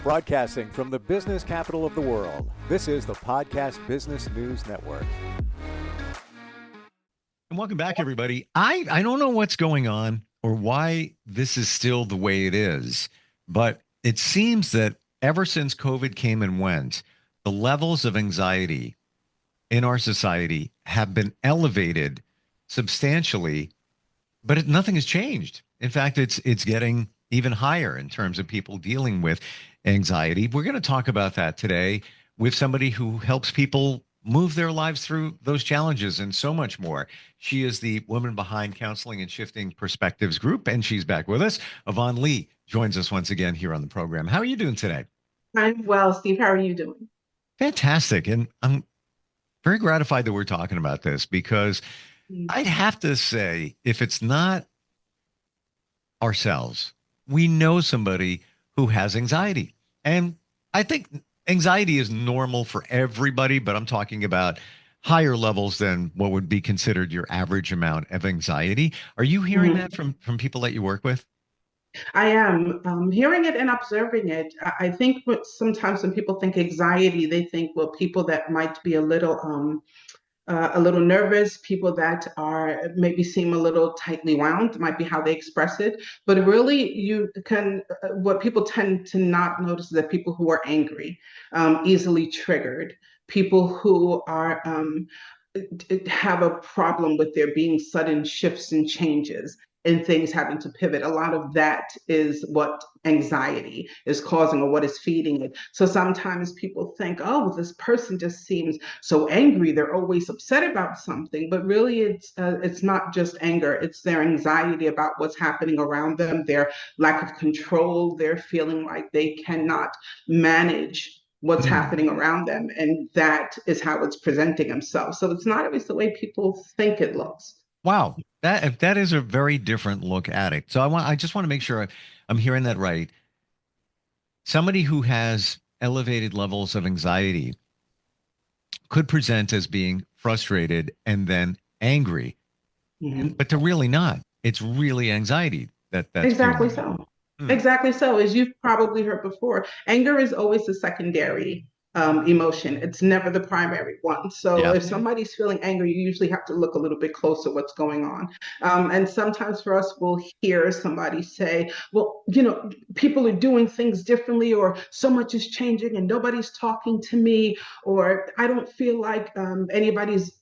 Broadcasting from the business capital of the world, this is the Podcast Business News Network. And welcome back, everybody. I don't know what's going on or why this is still the way it is, but it seems that ever since COVID came and went, the levels of anxiety in our society have been elevated substantially, but nothing has changed. In fact, it's getting even higher in terms of people dealing with anxiety. We're going to talk about that today with somebody who helps people move their lives through those challenges and so much more. She is the woman behind Counseling and Shifting Perspectives Group, and she's back with us. Yvonne Lee joins us once again here on the program. How are you doing today? I'm well, Steve. How are you doing? Fantastic. And I'm very gratified that we're talking about this because I'd have to say, if it's not ourselves, we know somebody who has anxiety. And I think anxiety is normal for everybody, but I'm talking about higher levels than what would be considered your average amount of anxiety. Are you hearing that from people that you work with? I am hearing it and observing it. I think sometimes when people think anxiety, they think, well, people that might be a little nervous, people that are maybe seem a little tightly wound, might be how they express it. But really, what people tend to not notice is that people who are angry, easily triggered, people who are have a problem with there being sudden shifts and changes and things having to pivot. A lot of that is what anxiety is causing or what is feeding it. So sometimes people think, oh, this person just seems so angry. They're always upset about something. But really, it's not just anger. It's their anxiety about what's happening around them, their lack of control. They're feeling like they cannot manage what's happening around them. And that is how it's presenting themselves. So it's not always the way people think it looks. Wow. That is a very different look at it. So I just want to make sure I'm hearing that right. Somebody who has elevated levels of anxiety could present as being frustrated and then angry, but they're really not. It's really anxiety that's Exactly fueling so. Exactly so. As you've probably heard before, anger is always the secondary emotion. It's never the primary one. So Yeah. if somebody's feeling angry, you usually have to look a little bit closer what's going on. And sometimes for us, we'll hear somebody say, well, people are doing things differently, or so much is changing and nobody's talking to me, or I don't feel like anybody's,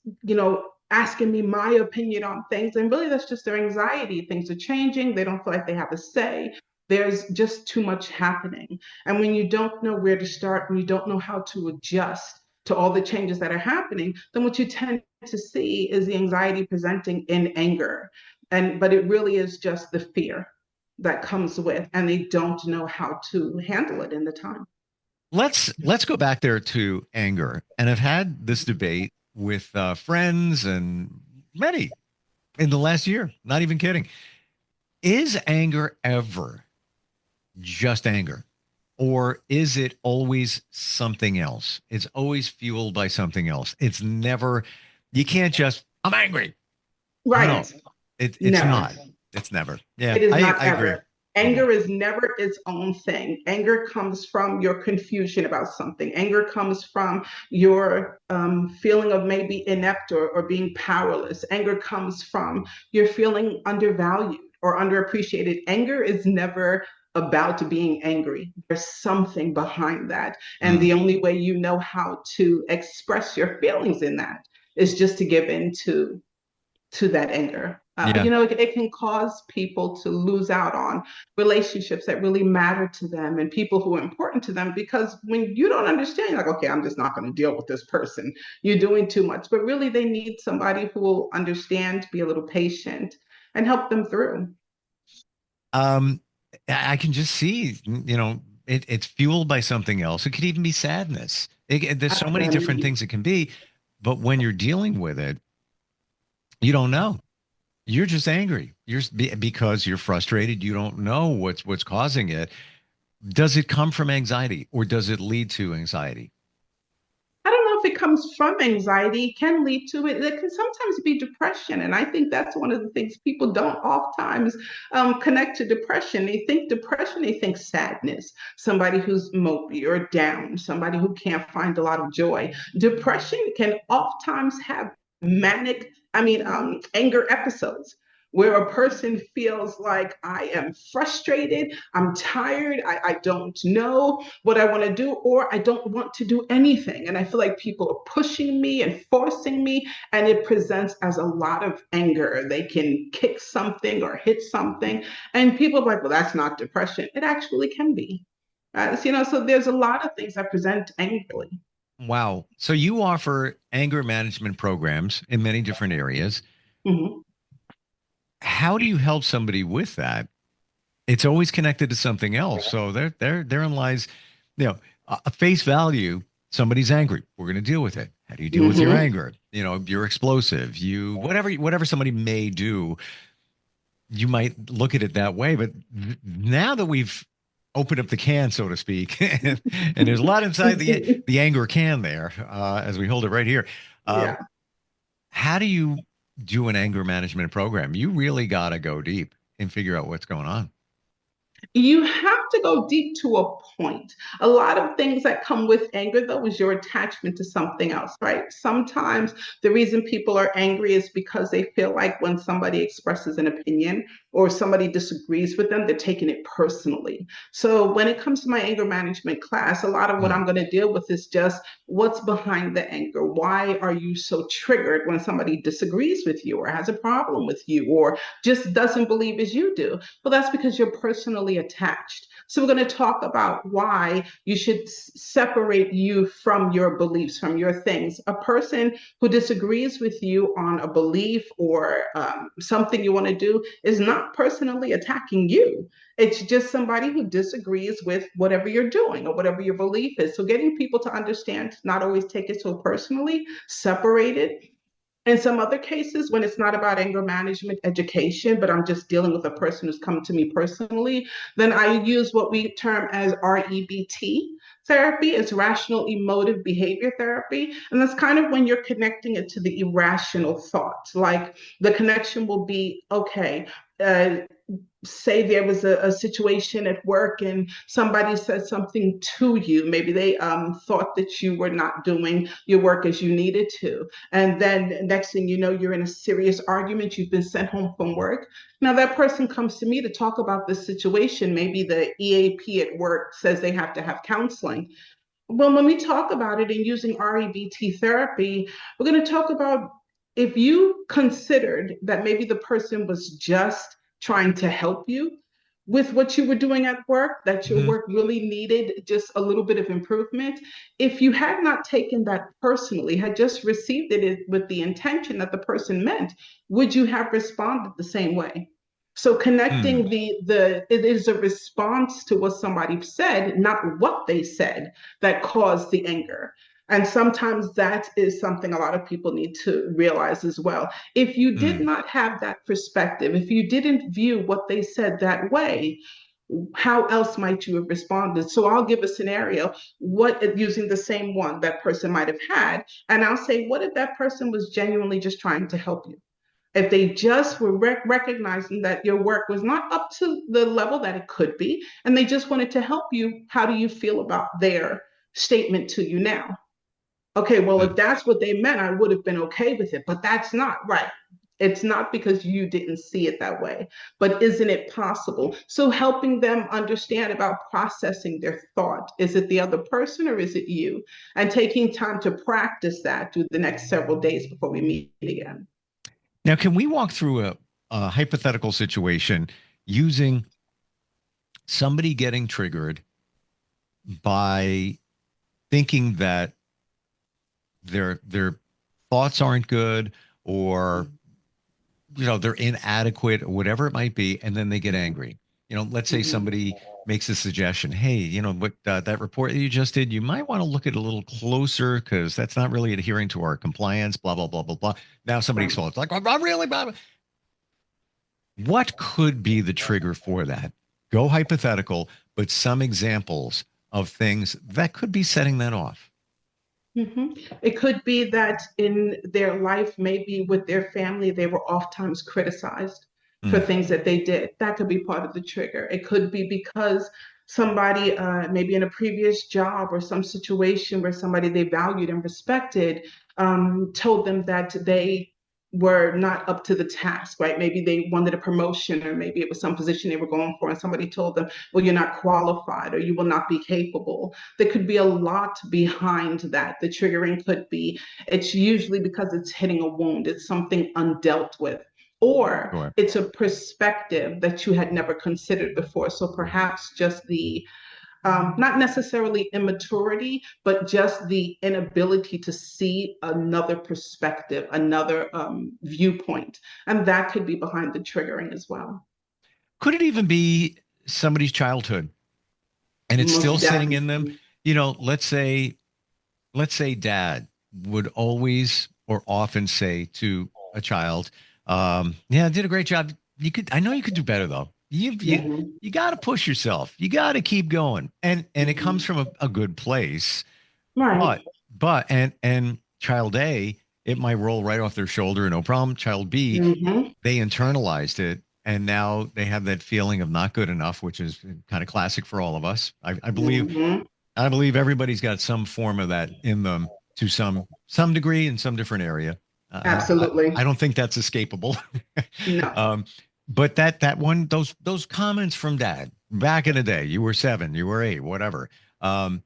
asking me my opinion on things. And really, that's just their anxiety. Things are changing. They don't feel like they have a say. There's just too much happening. And when you don't know where to start, when you don't know how to adjust to all the changes that are happening, then what you tend to see is the anxiety presenting in anger. But it really is just the fear that comes with, and they don't know how to handle it in the time. Let's go back there to anger. And I've had this debate with friends and many in the last year. Not even kidding. Is anger ever just anger? Or is it always something else? It's always fueled by something else. It's never, you can't just, I'm angry. Right. No, it's Never. not. It's never. Yeah, It is not I ever. agree. Anger is never its own thing. Anger comes from your confusion about something. Anger comes from your feeling of maybe inept or being powerless. Anger comes from your feeling undervalued or underappreciated. Anger is never about being angry. There's something behind that. And the only way you know how to express your feelings in that is just to give in to that anger. Yeah. It can cause people to lose out on relationships that really matter to them and people who are important to them, because when you don't understand, you're like, okay, I'm just not going to deal with this person. You're doing too much. But really, they need somebody who will understand, be a little patient, and help them through. I can just see, it's fueled by something else. It could even be sadness. There's so many different things it can be. But when you're dealing with it, you don't know. You're just angry. Because you're frustrated. You don't know what's causing it. Does it come from anxiety or does it lead to anxiety? I don't know if it comes comes from anxiety can lead to it. It can sometimes be depression. And I think that's one of the things people don't oftentimes connect to depression. They think depression, they think sadness, somebody who's mopey or down, somebody who can't find a lot of joy. Depression can oftentimes have anger episodes where a person feels like I am frustrated, I'm tired, I don't know what I want to do, or I don't want to do anything. And I feel like people are pushing me and forcing me, and it presents as a lot of anger. They can kick something or hit something, and people are like, well, that's not depression. It actually can be. So there's a lot of things that present angrily. Wow. So you offer anger management programs in many different areas. Mhm. How do you help somebody with that? It's always connected to something else. So therein lies, you know, a face value. Somebody's angry. We're going to deal with it. How do you deal with your Mhm. anger? You know, you're explosive. You whatever somebody may do, you might look at it that way. But now that we've opened up the can, so to speak, and there's a lot inside the anger can there, as we hold it right here. Um, Yeah. how do you do an anger management program? You really got to go deep and figure out what's going on. You have to go deep to a point. A lot of things that come with anger, though, is your attachment to something else, right? Sometimes the reason people are angry is because they feel like when somebody expresses an opinion or somebody disagrees with them, they're taking it personally. So when it comes to my anger management class, a lot of what Mm, I'm going to deal with is just what's behind the anger. Why are you so triggered when somebody disagrees with you or has a problem with you or just doesn't believe as you do? Well, that's because you're personally attached. So we're going to talk about why you should separate you from your beliefs, from your things. A person who disagrees with you on a belief or something you want to do is not personally attacking you. It's just somebody who disagrees with whatever you're doing or whatever your belief is. So getting people to understand, not always take it so personally, separate it. In some other cases, when it's not about anger management education, but I'm just dealing with a person who's come to me personally, then I use what we term as REBT therapy. It's rational emotive behavior therapy. And that's kind of when you're connecting it to the irrational thought. Like the connection will be, okay, uh, say there was a situation at work and somebody said something to you. Maybe they thought that you were not doing your work as you needed to. And then next thing you know, you're in a serious argument. You've been sent home from work. Now that person comes to me to talk about this situation. Maybe the EAP at work says they have to have counseling. Well, when we talk about it and using REBT therapy, we're going to talk about if you considered that maybe the person was just trying to help you with what you were doing at work, that your mhm, work really needed just a little bit of improvement. If you had not taken that personally, had just received it with the intention that the person meant, would you have responded the same way? So mm, connecting the it is a response to what somebody said, not what they said that caused the anger. And sometimes that is something a lot of people need to realize as well. If you did mm, not have that perspective, if you didn't view what they said that way, how else might you have responded? So I'll give a scenario, what using the same one that person might have had, and I'll say, what if that person was genuinely just trying to help you? If they just were recognizing that your work was not up to the level that it could be, and they just wanted to help you, how do you feel about their statement to you now? Okay, well, if mm. that's what they meant, I would have been okay with it, but that's not right. It's not because you didn't see it that way, but isn't it possible? So, helping them understand about processing their thought. Is it the other person or is it you? And taking time to practice that through the next several days before we meet again. Now, can we walk through a hypothetical situation using somebody getting triggered by thinking that their thoughts aren't good, or they're inadequate or whatever it might be, and then they get angry. Let's say Mhm. somebody makes a suggestion. Hey, what that report that you just did, you might want to look at it a little closer because that's not really adhering to our compliance. Blah blah blah blah blah. Now somebody Right. explodes like, I'm really blah. What could be the trigger for that? Go hypothetical, but some examples of things that could be setting that off. It could be that in their life, maybe with their family, they were oftentimes criticized for Mm, things that they did. That could be part of the trigger. It could be because somebody, maybe in a previous job or some situation where somebody they valued and respected, told them that they were not up to the task, right? Maybe they wanted a promotion, or maybe it was some position they were going for, and somebody told them, well, you're not qualified, or you will not be capable. There could be a lot behind that. The triggering could be, it's usually because it's hitting a wound, it's something undealt with, or sure. it's a perspective that you had never considered before. So perhaps just the not necessarily immaturity, but just the inability to see another perspective, another viewpoint. And that could be behind the triggering as well. Could it even be somebody's childhood and it's still Most sitting in them? definitely. Let's say dad would always or often say to a child, yeah, I did a great job. I know you could do better though. Mhm, You got to push yourself. You got to keep going. And it comes mhm. from a good place, Right. but child A, it might roll right off their shoulder, no problem. Child B, Mhm, they internalized it and now they have that feeling of not good enough, which is kind of classic for all of us. mhm. I believe everybody's got some form of that in them to some degree in some different area. I Absolutely. don't think that's escapable. No. um, but that one, those comments from dad back in the day, you were 7, you were 8, whatever. Um,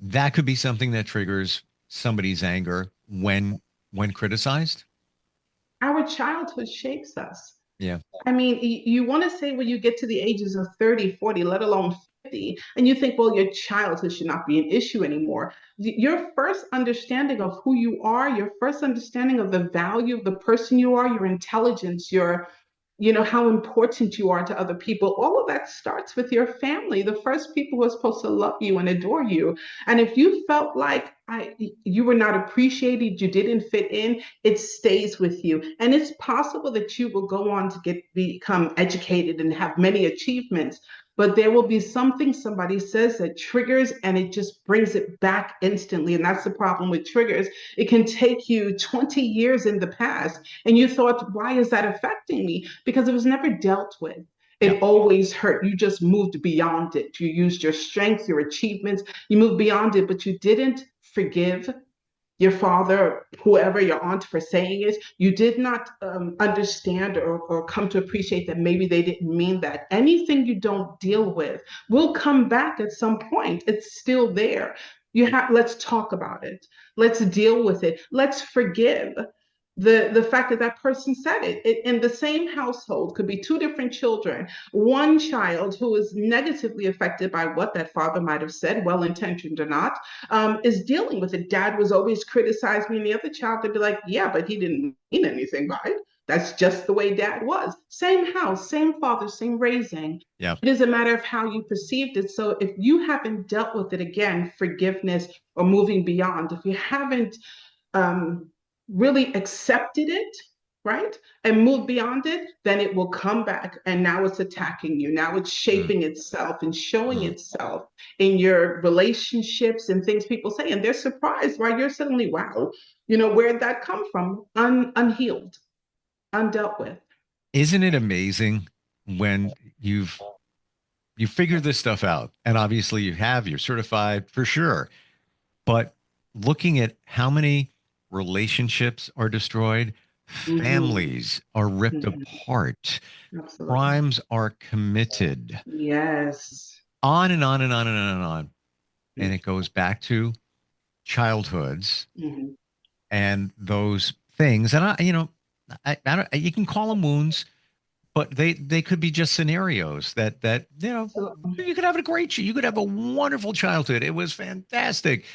that could be something that triggers somebody's anger when criticized. Our childhood shapes us. Yeah. I mean, you want to say when you get to the ages of 30, 40, let alone 50, and you think, well, your childhood should not be an issue anymore. Your first understanding of who you are, your first understanding of the value of the person you are, your intelligence, your how important you are to other people, all of that starts with your family, the first people who are supposed to love you and adore you. And if you felt like you were not appreciated, you didn't fit in, it stays with you. And it's possible that you will go on to become educated and have many achievements, but there will be something somebody says that triggers, and it just brings it back instantly. And that's the problem with triggers. It can take you 20 years in the past, and you thought, why is that affecting me? Because it was never dealt with. Yeah. It always hurt. You just moved beyond it. You used your strength, your achievements, you moved beyond it, but you didn't forgive your father, whoever, your aunt, for saying it. You did not understand, or come to appreciate that maybe they didn't mean that. Anything you don't deal with will come back at some point. It's still there. Let's talk about it. Let's deal with it. Let's forgive the fact that that person said it. In the same household could be two different children. One child who is negatively affected by what that father might have said, well intentioned or not, is dealing with it. Dad was always criticizing me, and the other child could be like, yeah, but he didn't mean anything by it. That's just the way dad was. Same house, same father, same raising. Yeah. It is a matter of how you perceived it. So if you haven't dealt with it, again, forgiveness or moving beyond, if you haven't um, really accepted it, right, and moved beyond it, then it will come back, and now it's attacking you. Now it's Mm, shaping itself and showing mm. itself in your relationships and things people say, and they're surprised why you're suddenly, wow, where'd that come from? Unhealed, undealt with. Isn't it amazing when you figure this stuff out? And obviously you're certified for sure. But looking at how many relationships are destroyed, Mm-hmm. families are ripped Mm-hmm. apart, Absolutely. crimes are committed, Yes. on and on and on and on and on. And it goes back to childhoods Mm-hmm. and those things. And I don't, you can call them wounds, but they could be just scenarios that Absolutely. you could have a you could have a wonderful childhood. It was fantastic,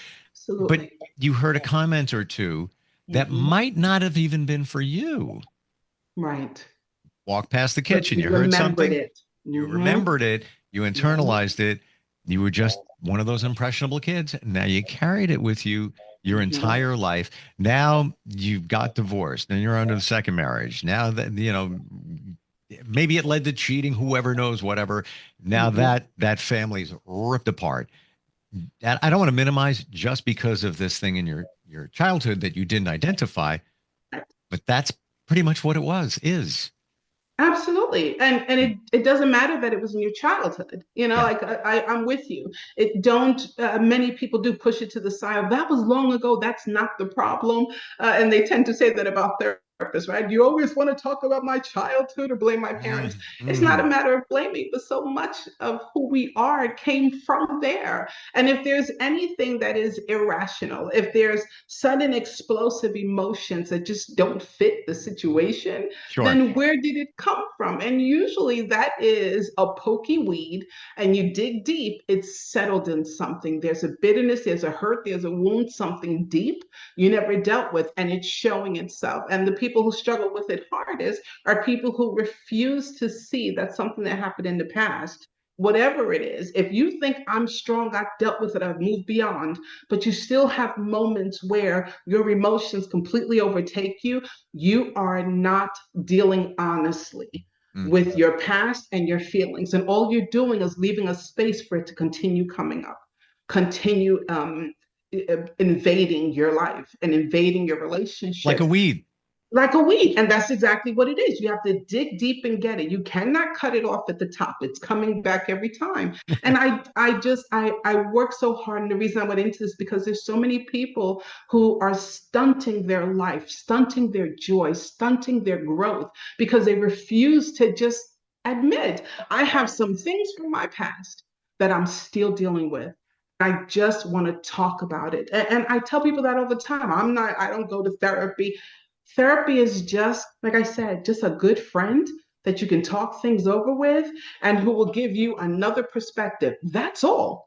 but Absolutely. you heard a comment or two that Mm-hmm. might not have even been for you. Right. Walk past the But kitchen, you you heard remembered something, it. you Mm-hmm. remembered it, you Mm-hmm. internalized it, you were just one of those impressionable kids. Now you carried it with you your Mm-hmm. entire life. Now you've got divorced, and you're under the second marriage. Now that maybe it led to cheating, whoever knows, whatever. Now Mm-hmm. that family's ripped apart. I don't want to minimize just because of this thing in your childhood that you didn't identify, but that's pretty much what it is. Absolutely. And it doesn't matter that it was in your childhood. Yeah. Like I'm with you. It don't many people do push it to the side. That was long ago. That's not the problem. And they tend to say that about therapists, right? You always want to talk about my childhood or blame my parents. It's not a Mm-hmm. matter of blaming, but so much of who we are came from there. And if there's anything that is irrational, if there's sudden explosive emotions that just don't fit the situation, Sure. then where did it come from? And usually that is a pokey weed, and you dig deep, it's settled in something. There's a bitterness, there's a hurt, there's a wound, something deep you never dealt with, and it's showing itself. And the people who struggle with it hardest are people who refuse to see that something that happened in the past, whatever it is. If you think I'm strong, I've dealt with it, I've moved beyond, but you still have moments where your emotions completely overtake you, you are not dealing honestly Mm. with your past and your feelings. And all you're doing is leaving a space for it to continue coming up, continue invading your life and invading your Like a relationships weed. like a weed. And that's exactly what it is. You have to dig deep and get it. You cannot cut it off at the top. It's coming back every time. And I work so hard. And the reason I went into this because there's so many people who are stunting their life, stunting their joy, stunting their growth because they refuse to just admit I have some things from my past that I'm still dealing with. I just want to talk about it. And I tell people that all the time. I don't go to therapy. Therapy is just, like I said, just a good friend that you can talk things over with and who will give you another perspective. That's all.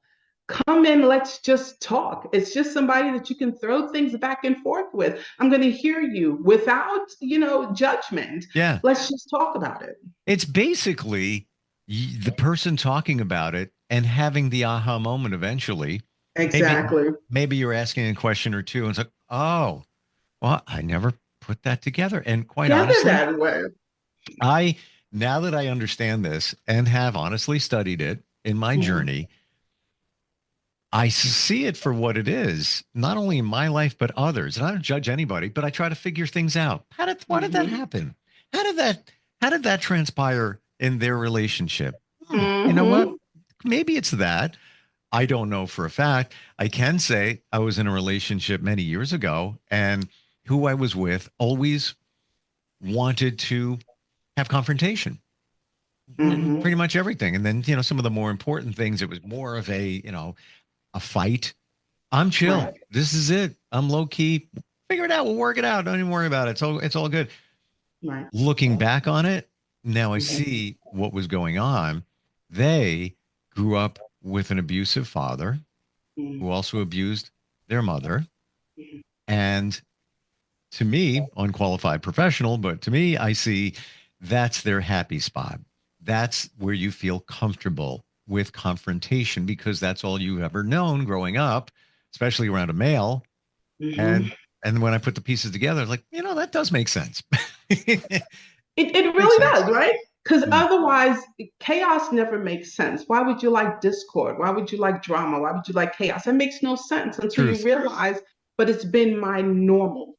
Come in, let's just talk. It's just somebody that you can throw things back and forth with. I'm going to hear you without, judgment. Yeah. Let's just talk about it. It's basically the person talking about it and having the aha moment eventually. Maybe Exactly. maybe you're asking a question or two and it's like, oh, well, I never put that together. And quite Gather honestly, that way. I now that I understand this and have honestly studied it in my Mhm. journey, I see it for what it is, not only in my life, but others. And I don't judge anybody, but I try to figure things out. Why did that Mhm. happen? How did how did that transpire in their relationship? You know what? Mhm. Maybe it's that. I don't know for a fact. I can say I was in a relationship many years ago, and who I was with always wanted to have confrontation in Mhm. pretty much everything. And then, some of the more important things, it was more of a fight. I'm chill. Right. This is it. I'm low key. Figure it out. We'll work it out. Don't even worry about it. It's all good. Right. Looking back on it, now I Mhm. see what was going on. They grew up with an abusive father Mhm. who also abused their mother. Mhm. And to me, unqualified professional, but to me, I see that's their happy spot. That's where you feel comfortable with confrontation because that's all you've ever known growing up, especially around a male. Mhm. And when I put the pieces together, it's like, that does make sense. It Makes really sense. does, right? Because Mm, otherwise, chaos never makes sense. Why would you like discord? Why would you like drama? Why would you like chaos? That makes no sense until you truth. realize, but it's been my normal.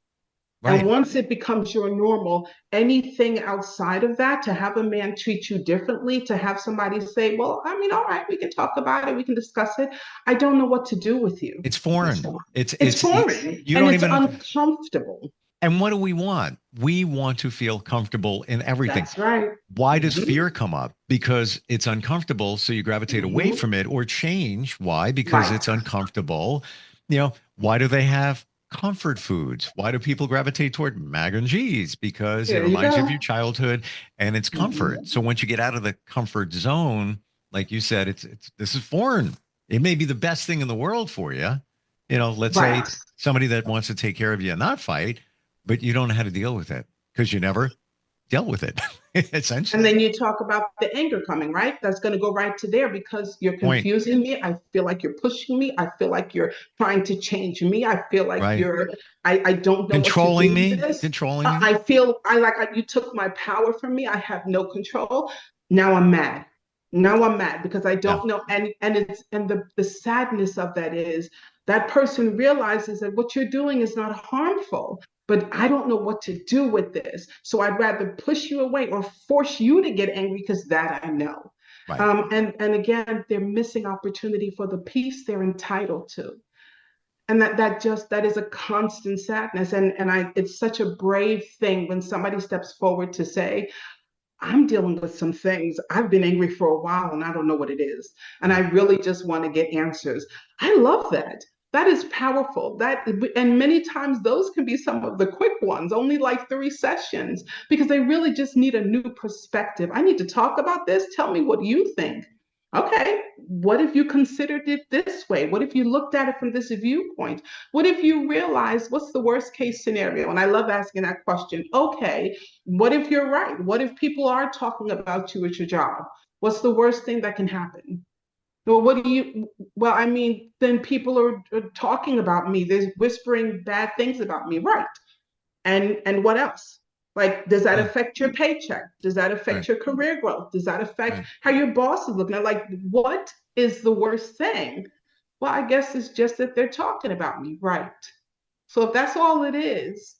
And Right. once it becomes your normal, anything outside of that, to have a man treat you differently, to have somebody say, well, I mean, all right, we can talk about it, we can discuss it. I don't know what to do with you. It's foreign. It's foreign You and don't it's even, uncomfortable. and what do we want? We want to feel comfortable in everything. That's right. Why does Mhm. fear come up? Because it's uncomfortable. So you gravitate away Mhm. from it or change. Why? Because Right. it's uncomfortable. Why do they have comfort foods? Why do people gravitate toward mac and cheese? Because it There you reminds you of go. your childhood and it's comfort. Mhm. So once you get out of the comfort zone, like you said, this is foreign. It may be the best thing in the world for you. Let's say Right. somebody that wants to take care of you and not fight, but you don't know how to deal with it because you never dealt with it, And essentially. then you talk about the anger coming, right? That's going to go right to there because you're Point. confusing me. I feel like you're pushing me. I feel like you're trying to change me. I feel like Right. I don't know what to do Controlling with me, this. controlling me. I feel you took my power from me. I have no control. Now I'm mad. Now I'm mad because I don't know. And the sadness of that is that person realizes that what you're doing is not harmful, but I don't know what to do with this. So I'd rather push you away or force you to get angry because that I know. Right. And again, they're missing opportunity for the peace they're entitled to. And that is a constant sadness. And I it's such a brave thing when somebody steps forward to say, I'm dealing with some things. I've been angry for a while and I don't know what it is. And I really just want to get answers. I love that. That is powerful. And many times those can be some of the quick ones, only like 3 sessions, because they really just need a new perspective. I need to talk about this. Tell me what you think. Okay, what if you considered it this way? What if you looked at it from this viewpoint? What if you realize what's the worst case scenario? And I love asking that question. Okay, what if you're right? What if people are talking about you at your job? What's the worst thing that can happen? Well, well, I mean, then people are talking about me. They're whispering bad things about me, right? And what else? Like, does that Yeah. affect your paycheck? Does that affect Right. your career growth? Does that affect Right. how your boss is looking at? Like, what is the worst thing? Well, I guess it's just that they're talking about me, right? So if that's all it is,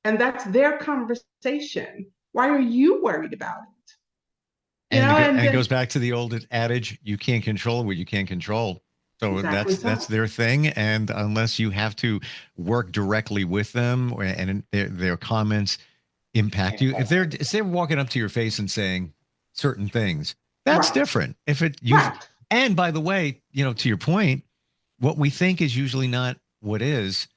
and that's their conversation, why are you worried about it? You know, and And it then goes back to the old adage, you can't control what you can't control. So exactly that's so. their thing. And unless you have to work directly with them and their comments impact you, if they're walking up to your face and saying certain things, that's Right, different. If it you've right. and by the way, to your point, what we think is usually not what is.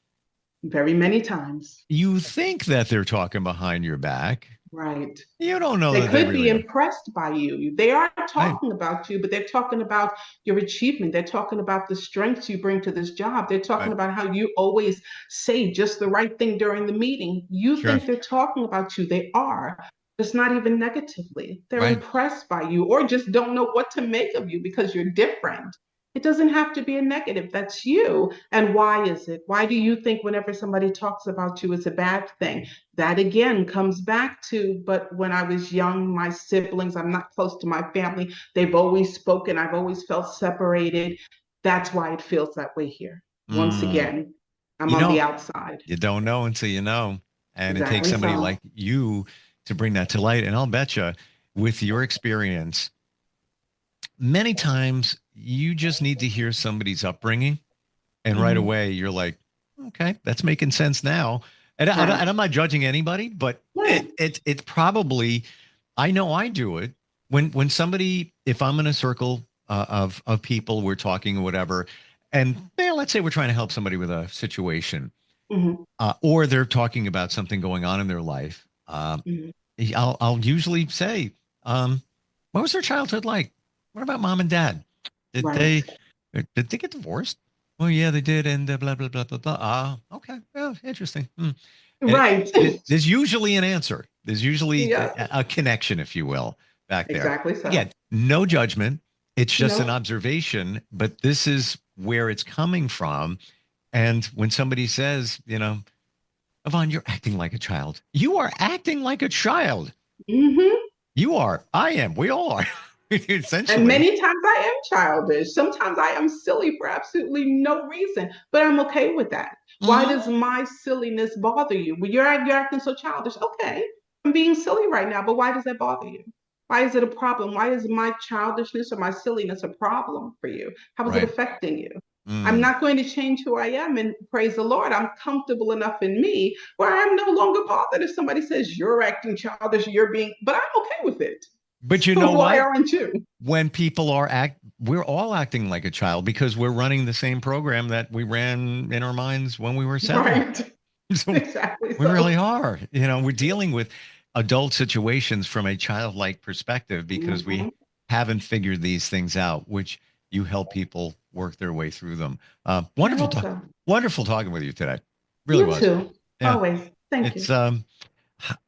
Very many times. You think that they're talking behind your back. Right. You don't know They that they could be really are. impressed by you. They are Right. talking about you, but they're talking about your achievement. They're talking about the strengths you bring to this job. They're talking Right. about how you always say just the right thing during the meeting. You Sure. think they're talking about you. They are. It's not even negatively. They're Right. impressed by you or just don't know what to make of you because you're different. It doesn't have to be a negative. That's you. And why is it? Why do you think whenever somebody talks about you, it's a bad thing? That again comes back to, but when I was young, my siblings, I'm not close to my family. They've always spoken. I've always felt separated. That's why it feels that way here. Once Mm. again, I'm You on the know, outside. you don't know until you know. And it takes Exactly somebody so. like you to bring that to light. And I'll bet you, with your experience, many times you just need to hear somebody's upbringing. And right Mhm. away, you're like, okay, that's making sense now. And Right. I'm not judging anybody, but Right. it's probably, I know I do it when somebody, if I'm in a circle of people, we're talking or whatever, and let's say we're trying to help somebody with a situation, Mhm. or they're talking about something going on in their life. Mhm. I'll usually say, what was their childhood like? What about mom and dad? Did Right. they get divorced? Oh yeah, they did, and blah blah blah blah blah. Ah, okay, yeah, interesting. And Right. there's usually an answer. There's usually Yeah. a connection, if you will, back there. Exactly so. Again, no judgment. It's just an No. observation, but this is where it's coming from. And when somebody says, Yvonne, you're acting like a child. You are acting like a child. Mhm. You are. I am. We all are. And Essentially. many times I am childish. Sometimes I am silly for absolutely no reason, but I'm okay with that. Why Hmm. does my silliness bother you? Well, you're acting so childish. Okay, I'm being silly right now, but why does that bother you? Why is it a problem? Why is my childishness or my silliness a problem for you? How is it Right. affecting you? I'm Mm. not going to change who I am, and praise the Lord, I'm comfortable enough in me where I'm no longer bothered if somebody says you're acting childish, you're being, but I'm okay with it. But you So know why what? aren't you? When people we're all acting like a child because we're running the same program that we ran in our minds when we were 7. Right. So Exactly we really so. are. We're dealing with adult situations from a childlike perspective because we Mhm. haven't figured these things out, which you help people work their way through them. I hope so. Wonderful talking with you today. Really You was. too. Yeah. Always. Thank It's you.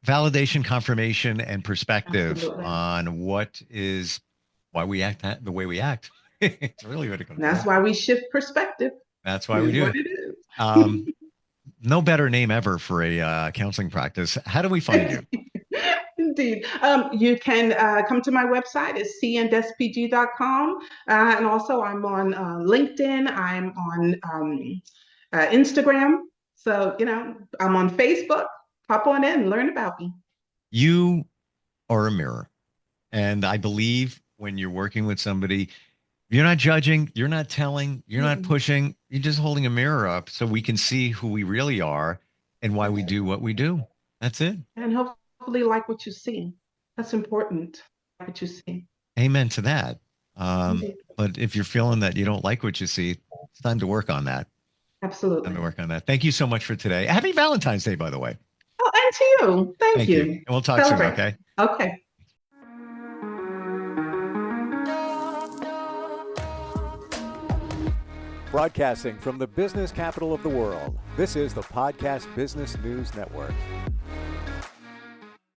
validation, confirmation, and perspective Absolutely. on why we act the way we act. It's really what it comes And that's down why to. we shift perspective. That's It why we is do what it. it Um, no better name ever for a counseling practice. How do we find you? is. Indeed. You can come to my website. It's cndspg.com. And also, I'm on LinkedIn. I'm on Instagram. So, I'm on Facebook. Pop on in, learn about me. You are a mirror. And I believe when you're working with somebody, you're not judging, you're not telling, you're not pushing, you're just holding a mirror up so we can see who we really are and why we do what we do. That's it. And hopefully, like what you see. That's important. Like what you see. Amen to that. Indeed. But if you're feeling that you don't like what you see, it's time to work on that. Absolutely. Time to work on that. Thank you so much for today. Happy Valentine's Day, by the way. Oh, and to you. Thank you. And we'll talk soon, okay? Okay. Broadcasting from the business capital of the world, this is the Podcast Business News Network.